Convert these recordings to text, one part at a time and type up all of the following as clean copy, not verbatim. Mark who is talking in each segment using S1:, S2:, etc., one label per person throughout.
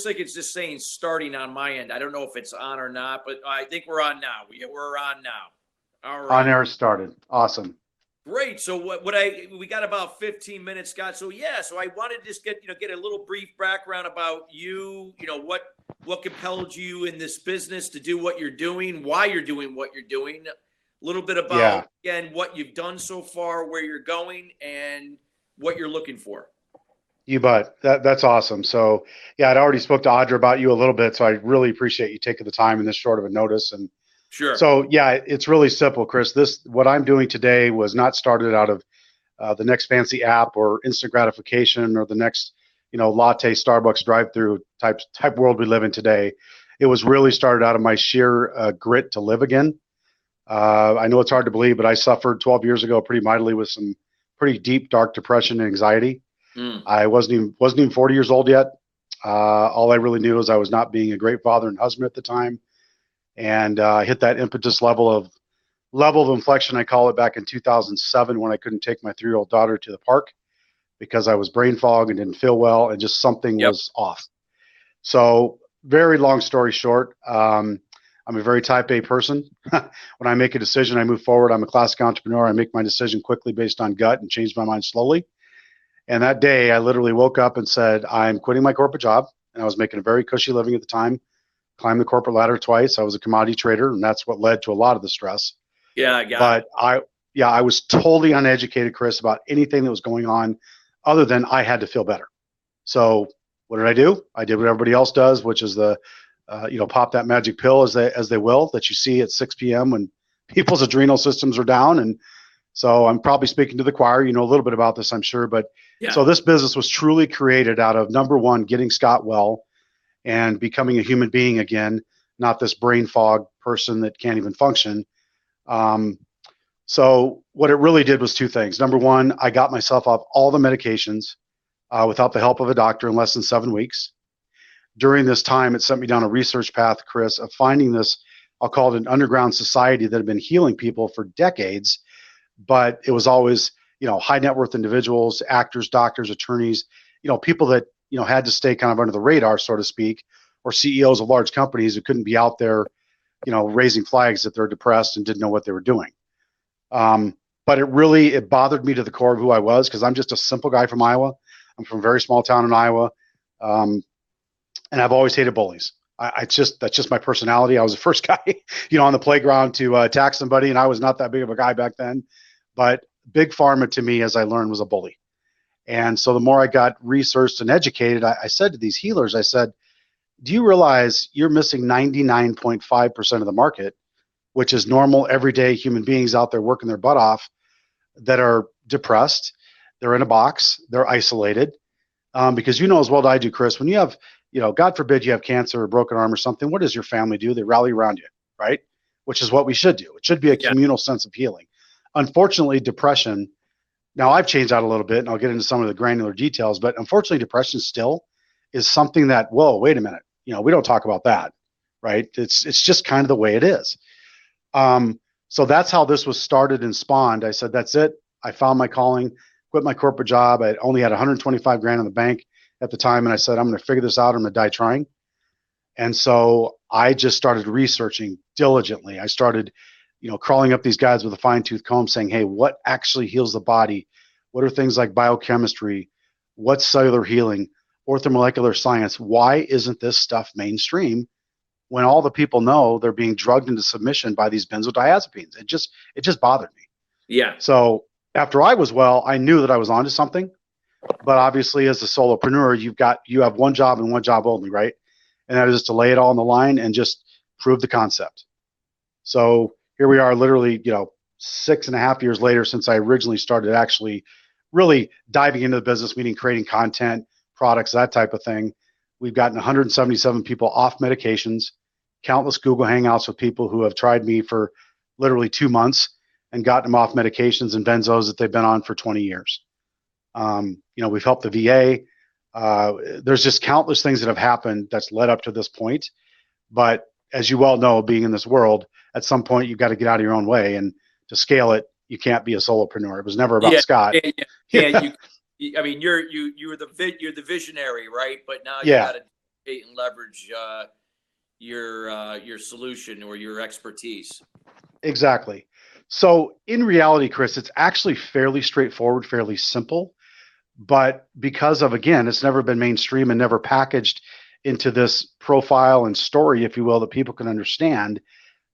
S1: like it's just saying starting on my end. I don't know if it's on or not, but I think we're on now. We're on now. All right.
S2: On air started. Awesome.
S1: Great. So we got about 15 minutes, Scott. So yeah, so I wanted to just get a little brief background about you, what compelled you in this business to do what you're doing, why you're doing what you're doing, a little bit about, again, what you've done so far, where you're going, and what you're looking for.
S2: You bet. That's awesome. So yeah, I'd already spoke to Audra about you a little bit, so I really appreciate you taking the time in this short of a notice. And
S1: sure.
S2: So yeah, it's really simple, Chris. What I'm doing today was not started out of the next fancy app or instant gratification or the next, latte Starbucks drive-through type world we live in today. It was really started out of my sheer grit to live again. I know it's hard to believe, but I suffered 12 years ago pretty mightily with some pretty deep, dark depression and anxiety. I wasn't even 40 years old yet. All I really knew is I was not being a great father and husband at the time. And hit that impetus level of inflection, I call it, back in 2007 when I couldn't take my 3-year-old daughter to the park because I was brain fog and didn't feel well, and just something was off. So very long story short, I'm a very type A person. When I make a decision, I move forward. I'm a classic entrepreneur. I make my decision quickly based on gut and change my mind slowly. And that day I literally woke up and said, I'm quitting my corporate job. And I was making a very cushy living at the time. Climbed the corporate ladder twice. I was a commodity trader, and that's what led to a lot of the stress.
S1: Yeah, I got it.
S2: I was totally uneducated, Chris, about anything that was going on other than I had to feel better. So what did I do? I did what everybody else does, which is pop that magic pill as they will, that you see at 6 p.m. when people's adrenal systems are down. And so I'm probably speaking to the choir, a little bit about this, I'm sure. But So this business was truly created out of, number one, getting Scott well and becoming a human being again, not this brain fog person that can't even function. So what it really did was two things. Number one, I got myself off all the medications without the help of a doctor in less than 7 weeks. During this time, it sent me down a research path, Chris, of finding this, I'll call it an underground society that had been healing people for decades, but it was always, high net worth individuals, actors, doctors, attorneys, people that, had to stay kind of under the radar, so to speak, or CEOs of large companies who couldn't be out there, raising flags that they're depressed and didn't know what they were doing. But it bothered me to the core of who I was, because I'm just a simple guy from Iowa. I'm from a very small town in Iowa. And I've always hated bullies. That's just my personality. I was the first guy, on the playground to attack somebody, and I was not that big of a guy back then. But big pharma to me, as I learned, was a bully. And so the more I got researched and educated, I said to these healers, I said, do you realize you're missing 99.5% of the market, which is normal, everyday human beings out there working their butt off that are depressed, they're in a box, they're isolated. Because as well as I do, Chris, when you have, God forbid you have cancer or a broken arm or something, what does your family do? They rally around you, right? Which is what we should do. It should be a communal sense of healing. Unfortunately, depression, now I've changed that a little bit, and I'll get into some of the granular details, but unfortunately, depression still is something that, whoa, wait a minute, we don't talk about that, right? It's just kind of the way it is. So that's how this was started and spawned. I said, that's it. I found my calling, quit my corporate job. I only had 125 grand in the bank at the time, and I said, I'm going to figure this out. I'm going to die trying. And so I just started researching diligently. I started crawling up these guys with a fine-tooth comb saying, hey, what actually heals the body? What are things like biochemistry? What's cellular healing? Orthomolecular science? Why isn't this stuff mainstream when all the people know they're being drugged into submission by these benzodiazepines? It just bothered me.
S1: Yeah.
S2: So after I was well, I knew that I was onto something. But obviously, as a solopreneur, you have one job and one job only, right? And that is to lay it all on the line and just prove the concept. So here we are, literally, 6.5 years later since I originally started actually really diving into the business, meaning creating content, products, that type of thing. We've gotten 177 people off medications, countless Google Hangouts with people who have tried me for literally 2 months and gotten them off medications and benzos that they've been on for 20 years. We've helped the VA. There's just countless things that have happened that's led up to this point. But as you well know, being in this world, at some point you've got to get out of your own way, and to scale it, you can't be a solopreneur. It was never about Scott.
S1: Yeah. You're the visionary, right? But now you got to and leverage your solution or your expertise.
S2: Exactly. So in reality, Chris, it's actually fairly straightforward, fairly simple. But because of, again, it's never been mainstream and never packaged into this profile and story, if you will, that people can understand,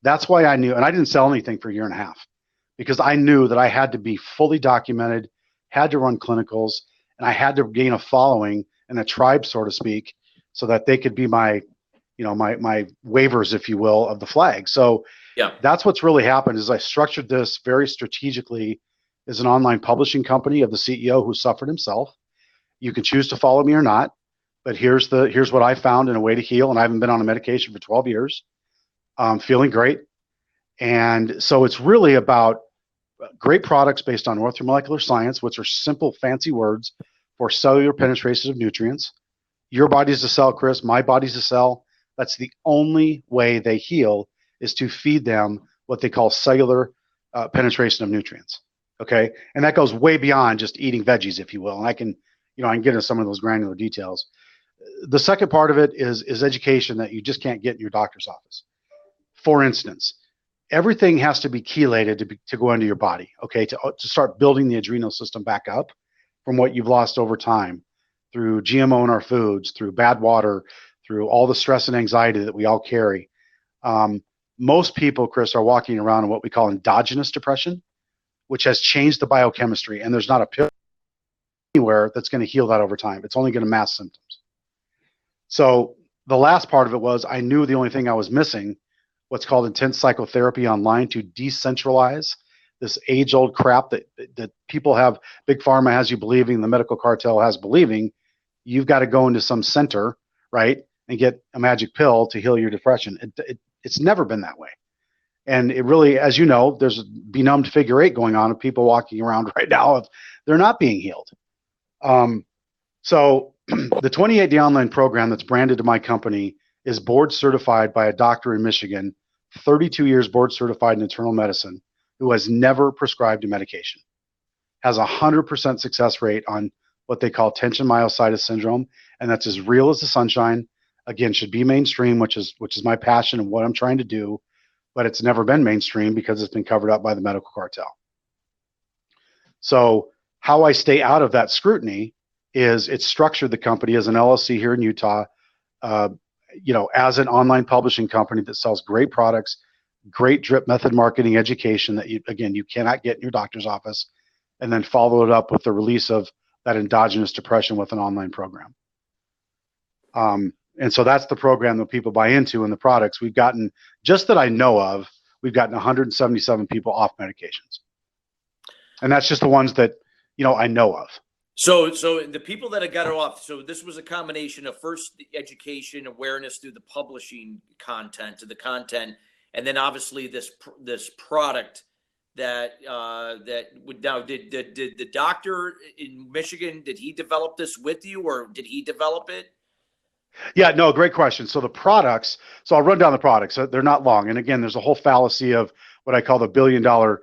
S2: that's why I knew, and I didn't sell anything for a year and a half because I knew that I had to be fully documented, had to run clinicals, and I had to gain a following and a tribe, so to speak, so that they could be my, my waivers, if you will, of the flag. So
S1: Yeah.
S2: that's what's really happened is I structured this very strategically as an online publishing company of the CEO who suffered himself. You can choose to follow me or not, but here's what I found in a way to heal. And I haven't been on a medication for 12 years. I'm feeling great. And so it's really about great products based on orthomolecular science, which are simple, fancy words for cellular penetration of nutrients. Your body's a cell, Chris. My body's a cell. That's the only way they heal is to feed them what they call cellular penetration of nutrients. Okay. And that goes way beyond just eating veggies, if you will. And I can get into some of those granular details. The second part of it is education that you just can't get in your doctor's office. For instance, everything has to be chelated to go into your body, okay, to start building the adrenal system back up from what you've lost over time through GMO in our foods, through bad water, through all the stress and anxiety that we all carry. Most people, Chris, are walking around in what we call endogenous depression, which has changed the biochemistry, and there's not a pill anywhere that's going to heal that over time. It's only going to mask symptoms. So the last part of it was I knew the only thing I was missing, what's called intense psychotherapy online, to decentralize this age-old crap that people have, Big Pharma has you believing, the medical cartel has believing, you've got to go into some center, right, and get a magic pill to heal your depression. It's never been that way. And it really, as you know, there's a benumbed figure eight going on of people walking around right now if they're not being healed. So the 28-day online program that's branded to my company is board certified by a doctor in Michigan, 32 years board certified in internal medicine, who has never prescribed a medication, has a 100% success rate on what they call tension myositis syndrome. And that's as real as the sunshine. Again, should be mainstream, which is my passion and what I'm trying to do, but it's never been mainstream because it's been covered up by the medical cartel. So how I stay out of that scrutiny is it's structured the company as an LLC here in Utah, as an online publishing company that sells great products, great drip method marketing education that you cannot get in your doctor's office, and then follow it up with the release of that endogenous depression with an online program. And so that's the program that people buy into, and the products we've gotten, just that I know of, we've gotten 177 people off medications. And that's just the ones that, I know of.
S1: So the people that have got it off, so this was a combination of first the education, awareness through the publishing content, and then obviously this product that would now, did the doctor in Michigan, did he develop this with you, or did he develop it?
S2: Yeah, no, great question. So the products, so I'll run down the products. They're not long. And again, there's a whole fallacy of what I call the billion-dollar,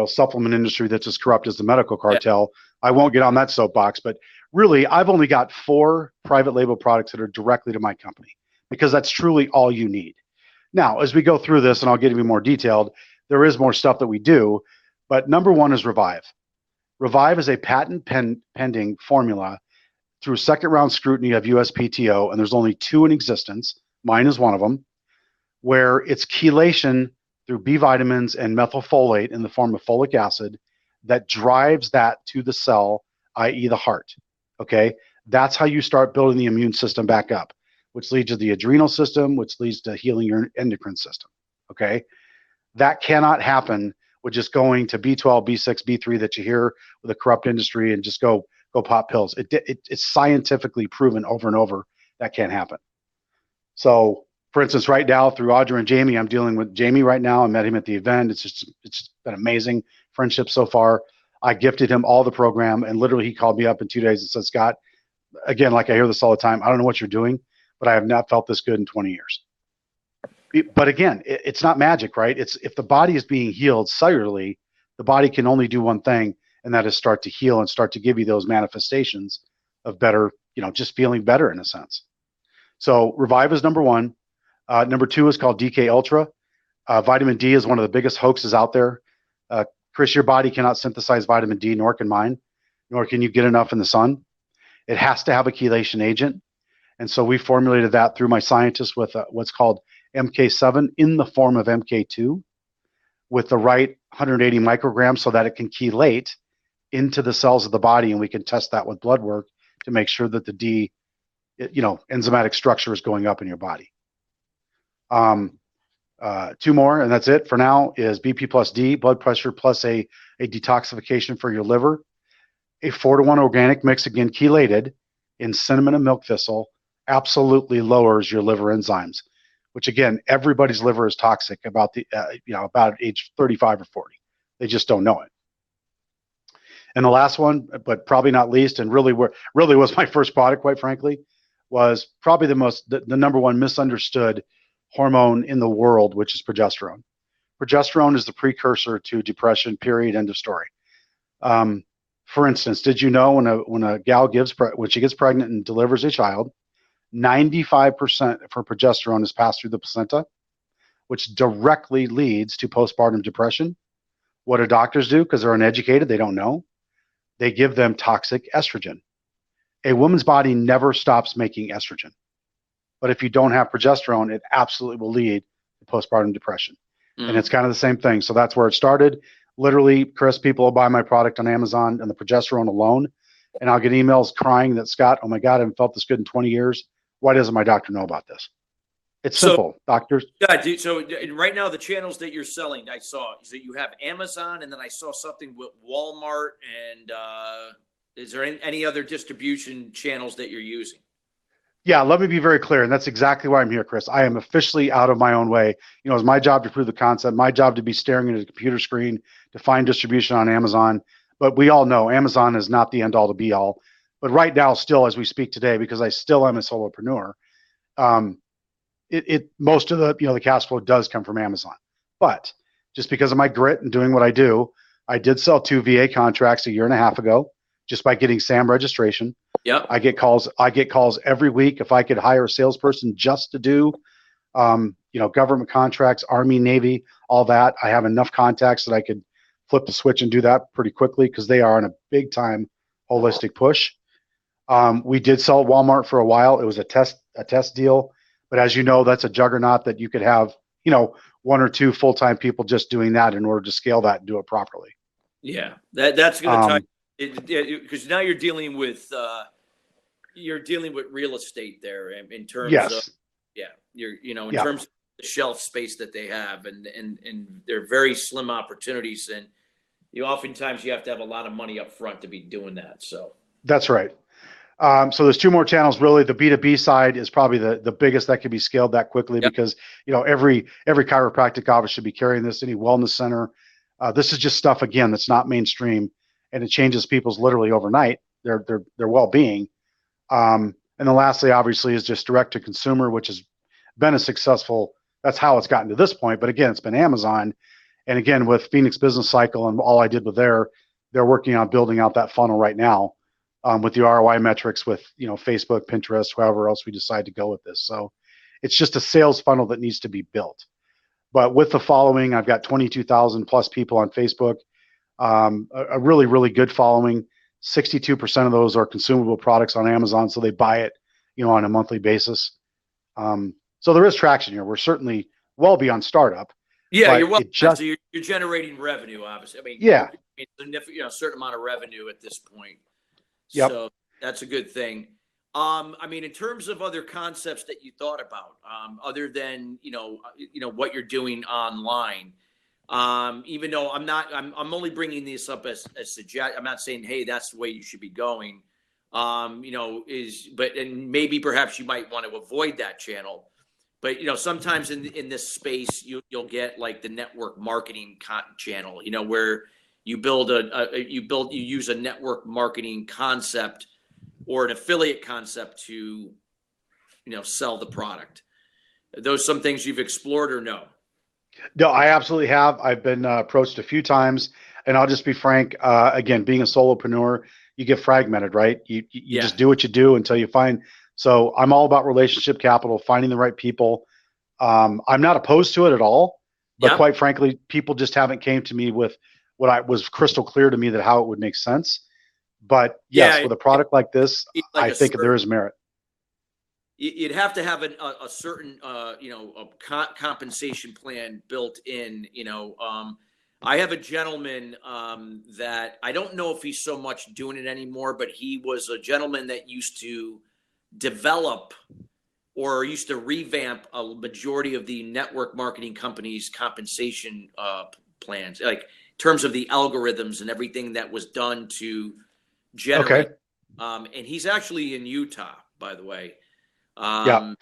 S2: supplement industry that's as corrupt as the medical cartel. Yeah. I won't get on that soapbox, but really, I've only got 4 private label products that are directly to my company because that's truly all you need. Now, as we go through this, and I'll get even more detailed, there is more stuff that we do, but number 1 is Revive. Revive is a patent pending formula through second round scrutiny of USPTO, and there's only 2 in existence. Mine is one of them, where it's chelation through B vitamins and methylfolate in the form of folic acid that drives that to the cell, i.e. the heart. Okay. That's how you start building the immune system back up, which leads to the adrenal system, which leads to healing your endocrine system. Okay. That cannot happen with just going to B12, B6, B3 that you hear with the corrupt industry and just go pop pills. It's scientifically proven over and over that can't happen. So, for instance, right now through Audra and Jamie, I'm dealing with Jamie right now. I met him at the event. It's been amazing friendship so far. I gifted him all the program, and literally he called me up in 2 days and said, Scott, again, like I hear this all the time, I don't know what you're doing, but I have not felt this good in 20 years. But again, it's not magic, right? It's if the body is being healed cellularly, the body can only do one thing, and that is start to heal and start to give you those manifestations of better, just feeling better in a sense. So Revive is number one. Number two is called DK Ultra. Vitamin D is one of the biggest hoaxes out there. Chris, your body cannot synthesize vitamin D, nor can mine, nor can you get enough in the sun. It has to have a chelation agent. And so we formulated that through my scientists with what's called MK7 in the form of MK2 with the right 180 micrograms so that it can chelate into the cells of the body. And we can test that with blood work to make sure that the D, enzymatic structure is going up in your body. Two more, and that's it for now, is BP plus D, blood pressure plus a detoxification for your liver. A 4-to-1 organic mix, again, chelated in cinnamon and milk thistle, absolutely lowers your liver enzymes, which again, everybody's liver is toxic about age 35 or 40. They just don't know it. And the last one, but probably not least, and really was my first product, quite frankly, was probably the number one misunderstood hormone in the world, which is progesterone. Progesterone is the precursor to depression, period, end of story. For instance, did you know when a gal when she gets pregnant and delivers a child, 95% of her progesterone is passed through the placenta, which directly leads to postpartum depression? What do doctors do? Because they're uneducated, they don't know. They give them toxic estrogen. A woman's body never stops making estrogen. But if you don't have progesterone, it absolutely will lead to postpartum depression. And it's kind of the same thing. So that's where it started. Literally, Chris, people will buy my product on Amazon and the progesterone alone. And I'll get emails crying that, Scott, oh my God, I haven't felt this good in 20 years. Why doesn't my doctor know about this? It's simple, doctors.
S1: Yeah, dude. So right now, the channels that you're selling, I saw is that you have Amazon, and then I saw something with Walmart. And is there any other distribution channels that you're using?
S2: Yeah, let me be very clear, and that's exactly why I'm here, Chris. I am officially out of my own way. It's my job to prove the concept, my job to be staring into the computer screen to find distribution on Amazon. But we all know Amazon is not the end all to be all. But right now, still, as we speak today, because I still am a solopreneur, most of the cash flow does come from Amazon. But just because of my grit and doing what I do, I did sell 2 VA contracts a year and a half ago just by getting SAM registration.
S1: Yep.
S2: I get calls every week. If I could hire a salesperson just to do, government contracts, Army, Navy, all that, I have enough contacts that I could flip the switch and do that pretty quickly because they are on a big time holistic push. We did sell Walmart for a while. It was a test deal, but as you know, that's a juggernaut that you could have, 1 or 2 full-time people just doing that in order to scale that and do it properly.
S1: Yeah, that's going to tie because now you're dealing with real estate there in terms of in terms of the shelf space that they have, and they're very slim opportunities, and oftentimes you have to have a lot of money up front to be doing that. So
S2: that's right. So there's 2 more channels. Really, the B2B side is probably the biggest that can be scaled that quickly because every chiropractic office should be carrying this. Any wellness center. This is just stuff again that's not mainstream, and it changes people's literally overnight their well-being. And then lastly, obviously, is just direct to consumer, which has been a successful. That's how it's gotten to this point. But again, it's been Amazon, and again with Phoenix Business Cycle and all I did with they're working on building out that funnel right now. With the ROI metrics with, Facebook, Pinterest, however else we decide to go with this. So it's just a sales funnel that needs to be built. But with the following, I've got 22,000 plus people on Facebook, a really, really good following. 62% of those are consumable products on Amazon. So they buy it, on a monthly basis. So there is traction here. We're certainly well beyond startup.
S1: Yeah, you're so you're generating revenue, obviously. I mean,
S2: yeah,
S1: a certain amount of revenue at this point.
S2: Yep.
S1: So that's a good thing. In terms of other concepts that you thought about, other than what you're doing online, even though I'm only bringing this up as suggest. I'm not saying, hey, that's the way you should be going. And maybe perhaps you might want to avoid that channel. But sometimes in this space, you'll get like the network marketing channel, where you use a network marketing concept or an affiliate concept to, sell the product. Are those some things you've explored or no?
S2: No, I absolutely have. I've been approached a few times, and I'll just be frank. Again, being a solopreneur, you get fragmented, right? You just do what you do until you find So I'm all about relationship capital, finding the right people. I'm not opposed to it at all, but
S1: Yeah.
S2: quite frankly, people just haven't came to me with what I was crystal clear to me that how it would make sense. But yes,
S1: Yeah.
S2: with a product like this,
S1: Like
S2: I
S1: a
S2: think there
S1: certain,
S2: is merit.
S1: you'd have to have a certain, compensation plan built in, I have a gentleman that I don't know if he's so much doing it anymore, but he was a gentleman that used to develop or used to revamp a majority of the network marketing companies' compensation plans, like in terms of the algorithms and everything that was done to generate.
S2: Okay.
S1: And he's actually in Utah, by the way.
S2: Yeah.
S1: Um,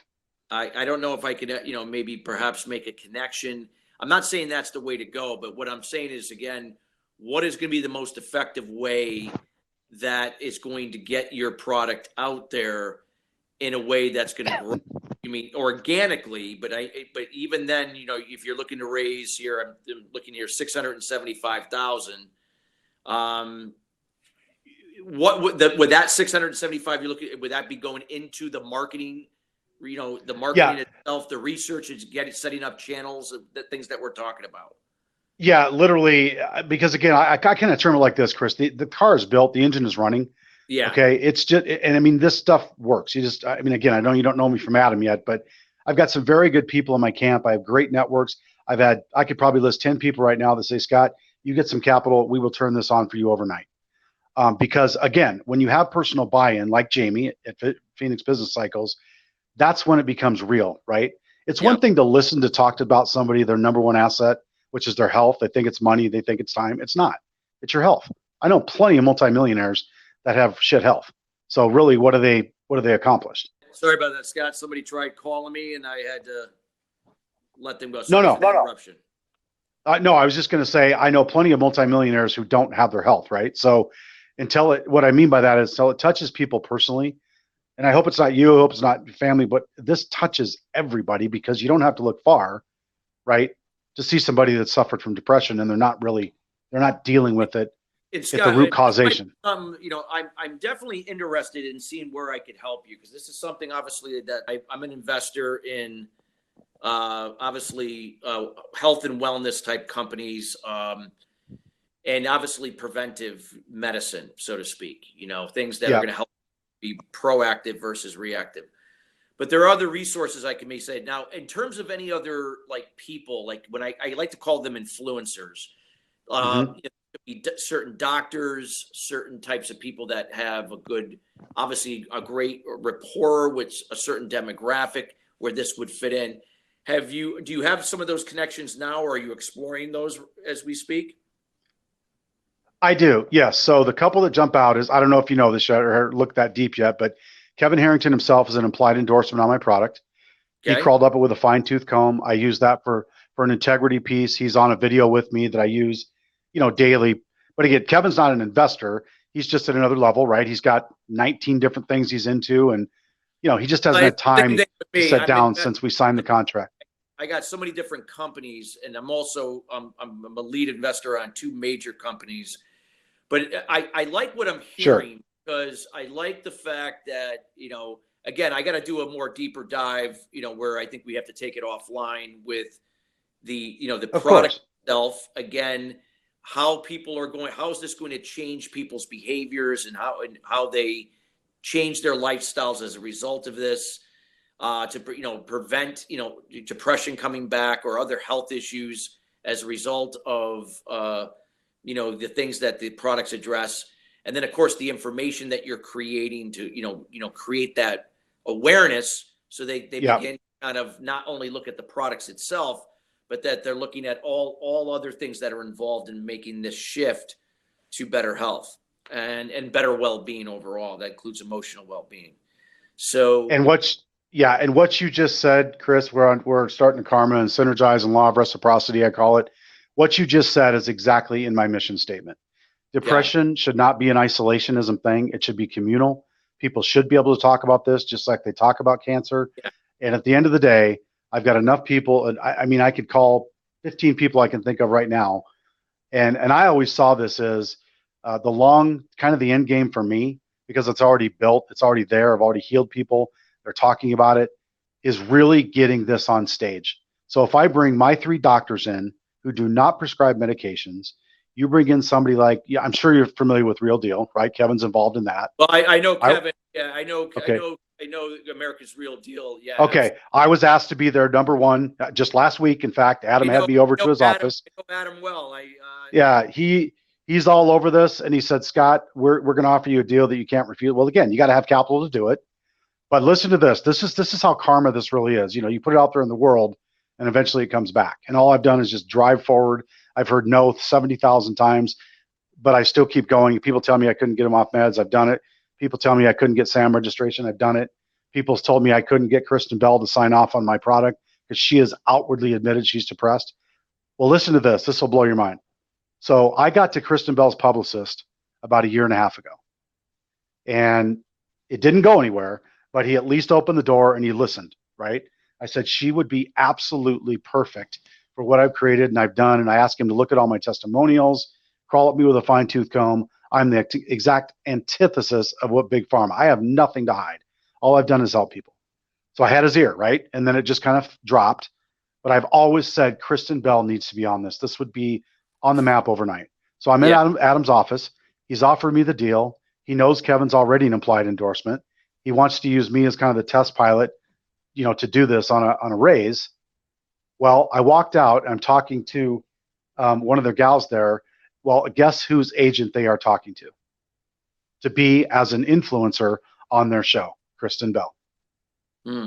S1: I don't know if I could, maybe perhaps make a connection. I'm not saying that's the way to go, but what I'm saying is, again, what is going to be the most effective way that is going to get your product out there in a way that's going to grow? I mean, organically, but even then, if you're looking to raise here, I'm looking here, 675,000. What would that 675 you're looking, would that be going into the marketing? The marketing
S2: Yeah.
S1: itself, the research is setting up channels, the things that we're talking about.
S2: Yeah, literally, because again, I kind of term it like this, Chris. The car is built, the engine is running.
S1: Yeah.
S2: Okay. It's just, and I mean, this stuff works. I mean, again, I know you don't know me from Adam yet, but I've got some very good people in my camp. I have great networks. I could probably list 10 people right now that say, Scott, you get some capital, we will turn this on for you overnight. Because again, when you have personal buy-in, like Jamie at Phoenix Business Cycles, that's when it becomes real, right? It's
S1: Yeah.
S2: one thing to listen to talk about somebody, their number one asset, which is their health. They think it's money. They think it's time. It's not. It's your health. I know plenty of multimillionaires that have shit health. So really, what are they accomplished?
S1: Sorry about that, Scott. Somebody tried calling me and I had to let them go.
S2: No,
S1: Sorry
S2: no,
S1: for the interruption.
S2: no. I was just going to say I know plenty of multimillionaires who don't have their health, right? So what I mean by that is until it touches people personally, and I hope it's not you, I hope it's not your family, but this touches everybody because you don't have to look far, right, to see somebody that suffered from depression and they're not dealing with it
S1: And
S2: at the
S1: Scott,
S2: root causation.
S1: I'm definitely interested in seeing where I could help you because this is something obviously that I'm an investor in. Obviously, health and wellness type companies, and obviously preventive medicine, so to speak. Things that are
S2: Yeah.
S1: going to help be proactive versus reactive. But there are other resources I can maybe say. Now, in terms of any other people, like when I like to call them influencers,
S2: Mhm.
S1: it could be certain doctors, certain types of people that have obviously a great rapport with a certain demographic where this would fit in. Do you have some of those connections now, or are you exploring those as we speak?
S2: I do, yes. So the couple that jump out is I don't know if you know this yet or looked that deep yet, but Kevin Harrington himself is an implied endorsement on my product. He
S1: Okay.
S2: crawled up it with a fine tooth comb. I use that for an integrity piece. He's on a video with me that I use, daily. But again, Kevin's not an investor. He's just at another level, right? He's got 19 different things he's into, and he just hasn't had
S1: It's the same
S2: time
S1: thing with
S2: to
S1: me.
S2: sit down since we signed the contract.
S1: I got so many different companies, and I'm also I'm a lead investor on two major companies. But I like what I'm
S2: Sure.
S1: hearing because I like the fact that, again, I got to do a more deeper dive, where I think we have to take it offline with the
S2: Of
S1: product
S2: course.
S1: itself. Again, how is this going to change people's behaviors and how they change their lifestyles as a result of this, to prevent, depression coming back or other health issues as a result of, the things that the products address. And then of course the information that you're creating to, create that awareness so they
S2: Yeah.
S1: begin kind of not only look at the products itself, but that they're looking at all other things that are involved in making this shift to better health and better well-being overall. That includes emotional well-being. So
S2: And what you just said, Chris, we're starting to karma and synergize and law of reciprocity, I call it. What you just said is exactly in my mission statement.
S1: yeah,
S2: Depression should not be an isolationism thing. It should be communal. People should be able to talk about this just like they talk about cancer.
S1: yeah,
S2: And at the end of the day, I've got enough people, and I mean, I could call 15 people I can think of right now. And I always saw this as the end game for me because it's already built, it's already there. I've already healed people. they're talking about it, is really getting this on stage. So if I bring my 3 doctors in who do not prescribe medications, you bring in somebody like, yeah, I'm sure you're familiar with Real Deal, right? Kevin's involved in that.
S1: Well, I know Kevin. Yeah, I know.
S2: Okay.
S1: I know America's Real Deal. Yeah.
S2: Okay. I was asked to be their number one just last week. In fact, Adam had me over to his office.
S1: I know Adam well.
S2: Yeah, he's all over this, and he said, Scott, we're going to offer you a deal that you can't refuse. Well, again, you got to have capital to do it. But listen to this. This is how karma this really is. You know, you put it out there in the world, and eventually it comes back. And all I've done is just drive forward. I've heard no 70,000 times, but I still keep going. People tell me I couldn't get them off meds. I've done it. People tell me I couldn't get SAM registration. I've done it. People's told me I couldn't get Kristen Bell to sign off on my product because she has outwardly admitted she's depressed. Well, listen to this. This will blow your mind. So I got to Kristen Bell's publicist about 1.5 years ago, and it didn't go anywhere, but he at least opened the door and he listened, right? I said, she would be absolutely perfect for what I've created and I've done. And I asked him to look at all my testimonials, crawl at me with a fine tooth comb. I'm the exact antithesis of what Big Pharma. I have nothing to hide. All I've done is help people. So I had his ear, right? And then it just kind of dropped. But I've always said Kristen Bell needs to be on this. This would be on the map overnight. So I'm in Adam's office. He's offered me the deal. He knows Kevin's already an implied endorsement. He wants to use me as kind of the test pilot, you know, to do this on a raise. Well, I walked out. I'm talking to one of their gals there. Well, guess whose agent they are talking to be as an influencer on their show, Kristen Bell.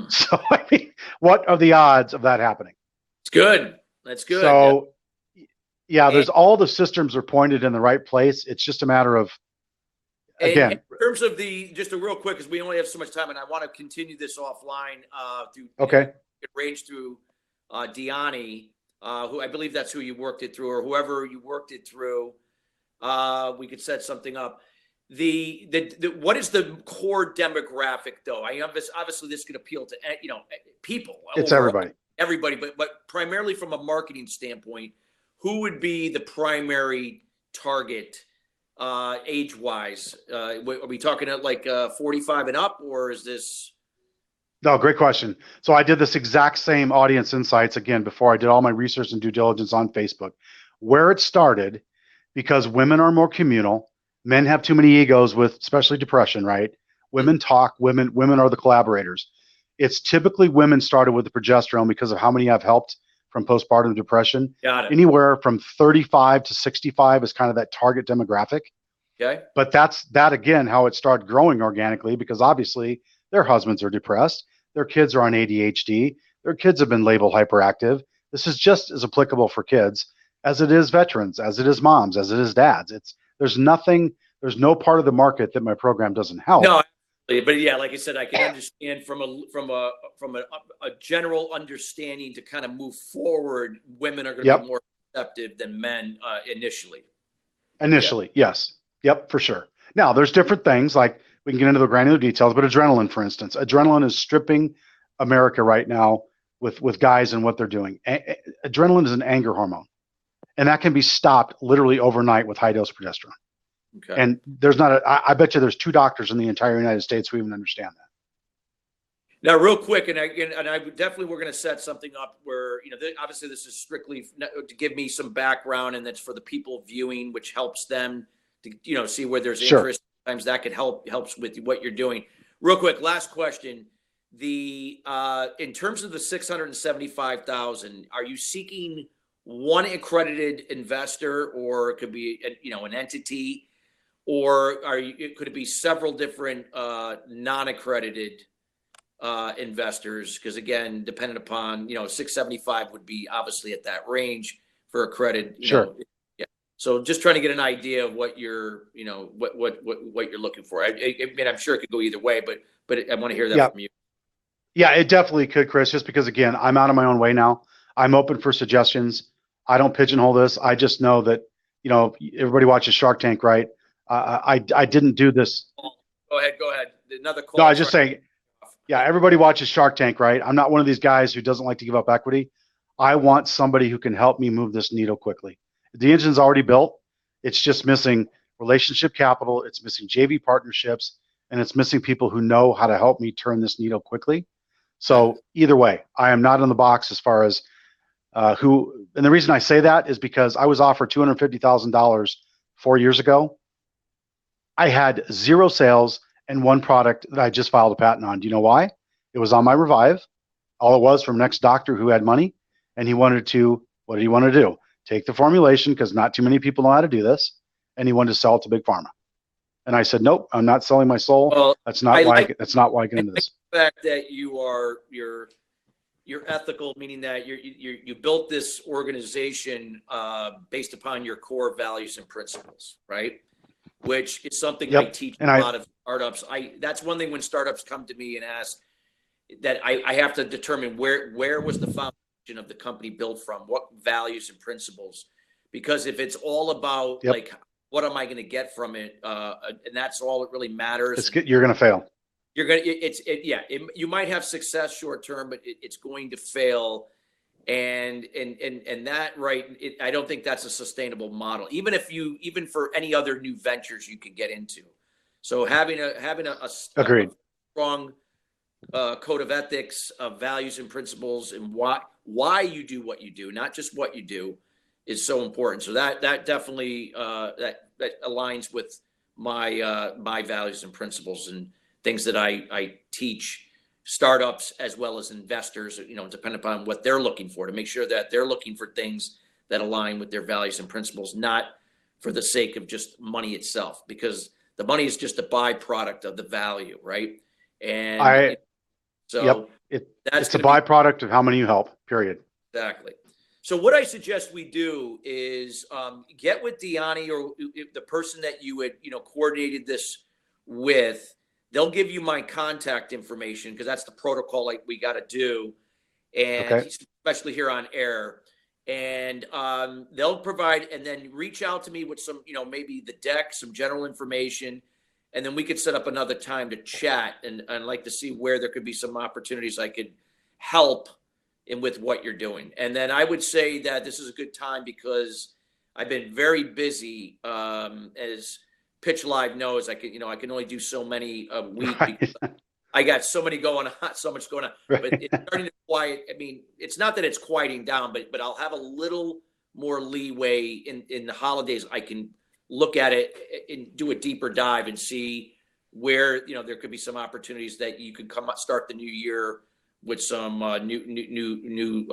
S2: So, I mean, what are the odds of that happening?
S1: It's good. That's good.
S2: So, yeah, there's all the systems are pointed in the right place. It's just a matter of, again,
S1: in terms of just a real quick, because we only have so much time, and I want to continue this offline through range through Diani, who I believe that's who you worked it through, or whoever you worked it through. We could set something up. What is the core demographic though? Obviously this could appeal to people.
S2: It's overall,
S1: everybody, but primarily from a marketing standpoint, who would be the primary target age wise? Are we talking at like 45 and up, or is this?
S2: No, great question. So I did this exact same audience insights again before I did all my research and due diligence on Facebook, where it started, because women are more communal. Men have too many egos with especially depression, right? Women talk, women are the collaborators. It's typically women started with the progesterone because of how many I've helped from postpartum depression.
S1: Got it.
S2: Anywhere from 35 to 65 is kind of that target demographic.
S1: Okay.
S2: But that's again, how it started growing organically, because obviously their husbands are depressed. Their kids are on ADHD. Their kids have been labeled hyperactive. This is just as applicable for kids as it is veterans, as it is moms, as it is dads. There's no part of the market that my program doesn't help.
S1: No, but yeah, like I said, I can understand from a general understanding to kind of move forward. Women are going to be more receptive than men initially.
S2: Initially, yes. Yep, for sure. Now, there's different things, like we can get into the granular details, but adrenaline, for instance. Adrenaline is stripping America right now with guys and what they're doing. Adrenaline is an anger hormone, and that can be stopped literally overnight with high-dose progesterone.
S1: Okay.
S2: And I bet you there's 2 doctors in the entire United States who even understand that.
S1: Now, real quick, and I definitely we're going to set something up where, obviously this is strictly to give me some background, and that's for the people viewing, which helps them to, see where there's interest. Sometimes that could helps with what you're doing. Real quick, last question. In terms of the 675,000, are you seeking one accredited investor, or it could be, an entity, or could it be several different non-accredited investors? Because again, depending upon 675 would be obviously at that range for accredited.
S2: Sure.
S1: So just trying to get an idea of what you're what you're looking for. I mean, I'm sure it could go either way, but I want to hear that from you.
S2: Yeah, it definitely could, Chris. Just because again, I'm out of my own way now. I'm open for suggestions. I don't pigeonhole this. I just know that everybody watches Shark Tank, right? I didn't do this.
S1: Go ahead. Another call.
S2: No, I was just saying. Yeah, everybody watches Shark Tank, right? I'm not one of these guys who doesn't like to give up equity. I want somebody who can help me move this needle quickly. The engine's already built. It's just missing relationship capital. It's missing JV partnerships. and it's missing people who know how to help me turn this needle quickly. So either way, I am not in the box as far as who. And the reason I say that is because I was offered $250,000 4 years ago. I had 0 sales and 1 product that I just filed a patent on. Do you know why? It was on my Revive. All it was from an ex-doctor who had money, and he wanted to, what did he want to do? Take the formulation, because not too many people know how to do this, and he wanted to sell it to Big Pharma. And I said, nope, I'm not selling my soul.
S1: Well,
S2: That's not why I get into this.
S1: The fact that you're ethical, meaning that you built this organization based upon your core values and principles, right? Which is something I teach a lot of startups. That's one thing when startups come to me and ask that I have to determine where was the foundation of the company built from, what values and principles, because if it's all about like, what am I going to get from it? And that's all that really matters.
S2: You're going to fail.
S1: You're going to, you might have success short term, but it's going to fail. And that, I don't think that's a sustainable model, even for any other new ventures you can get into. So having a strong code of ethics, of values and principles, and why you do what you do, not just what you do, is so important. So that definitely that aligns with my values and principles and things that I teach startups as well as investors, depending upon what they're looking for, to make sure that they're looking for things that align with their values and principles, not for the sake of just money itself, because the money is just a byproduct of the value, right? And
S2: it's a byproduct of how many you help, period.
S1: Exactly. So what I suggest we do is get with Deani or the person that you had, coordinated this with. They'll give you my contact information, because that's the protocol like we got to do, and especially here on air. And they'll provide, and then reach out to me with some, maybe the deck, some general information, and then we could set up another time to chat and like to see where there could be some opportunities I could help in with what you're doing. And then I would say that this is a good time because I've been very busy, as Pitch Live knows. I can only do so many a week because I got so many going on, so much going on. But it's starting to quiet. I mean, it's not that it's quieting down, but I'll have a little more leeway in the holidays. I can look at it and do a deeper dive and see where there could be some opportunities that you could start the new year with some new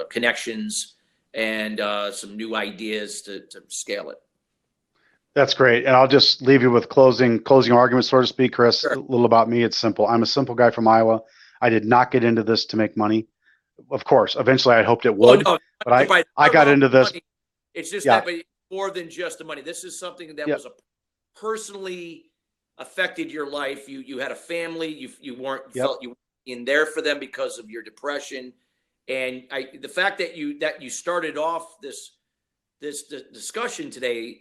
S1: connections and some new ideas to scale it.
S2: That's great. And I'll just leave you with closing arguments, so to speak, Chris. Sure. A little about me. It's simple. I'm a simple guy from Iowa. I did not get into this to make money. Of course, eventually I hoped it would, but I got into this.
S1: Money. It's just that, but more than just the money. This is something that was personally affected your life. You had a family. You weren't felt you were in there for them because of your depression, and the fact that you started off this discussion today.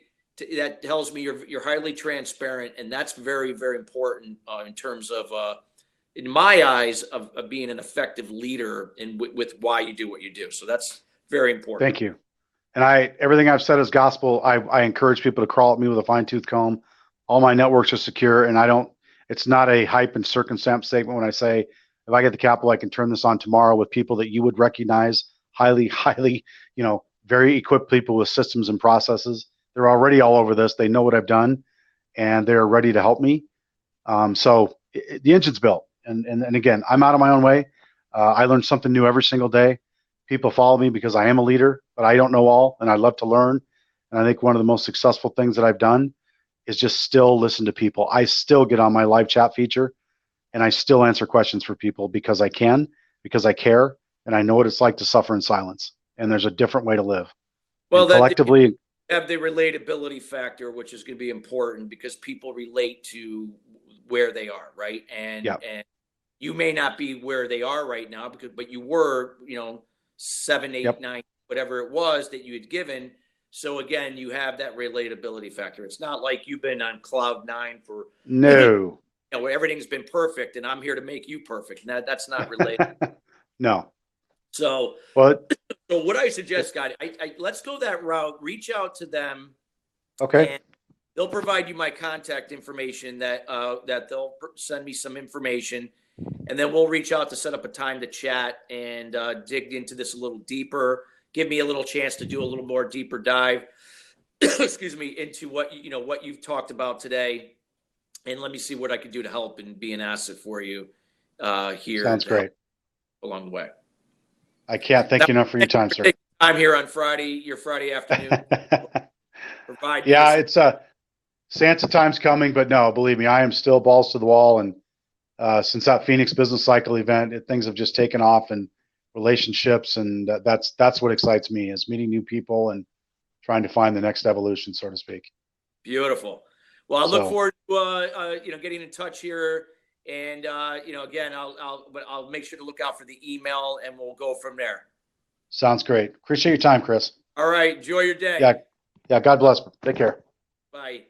S1: That tells me you're highly transparent, and that's very, very important in terms of, in my eyes, of being an effective leader and with why you do what you do. So that's very important.
S2: Thank you. And everything I've said is gospel. I encourage people to crawl at me with a fine-tooth comb. All my networks are secure, and it's not a hype and circumstance statement when I say, if I get the capital, I can turn this on tomorrow with people that you would recognize, highly, very equipped people with systems and processes. They're already all over this. They know what I've done, and they're ready to help me. So the engine's built. And again, I'm out of my own way. I learn something new every single day. People follow me because I am a leader, but I don't know all, and I love to learn. And I think one of the most successful things that I've done is just still listen to people. I still get on my live chat feature, and I still answer questions for people because I can, because I care, and I know what it's like to suffer in silence. And there's a different way to live. Well, collectively,
S1: have the relatability factor, which is going to be important because people relate to where they are, right? And you may not be where they are right now but you were, 7, 8, 9, whatever it was that you had given. So again, you have that relatability factor. It's not like you've been on cloud 9 for where everything's been perfect and I'm here to make you perfect. That's not related.
S2: No.
S1: So
S2: what
S1: I suggest, Scott, let's go that route. Reach out to them.
S2: Okay.
S1: they'll provide you my contact information that they'll send me some information, and then we'll reach out to set up a time to chat and dig into this a little deeper. Give me a little chance to do a little more deeper dive, excuse me, into what you've talked about today, and let me see what I can do to help and be an asset for you here.
S2: Sounds great.
S1: Along the way.
S2: I can't thank you enough for your time, sir.
S1: I'm here on Friday, your Friday afternoon. Provide
S2: yeah, it's Santa time's coming, but no, believe me, I am still balls to the wall. And since that Phoenix Business Cycle event, things have just taken off, and relationships, and that's what excites me, is meeting new people and trying to find the next evolution, so to speak.
S1: Beautiful. Well, I look forward to getting in touch here, and again, I'll make sure to look out for the email, and we'll go from there.
S2: Sounds great. Appreciate your time, Chris.
S1: All right. Enjoy your day.
S2: Yeah. God bless. Take care.
S1: Bye.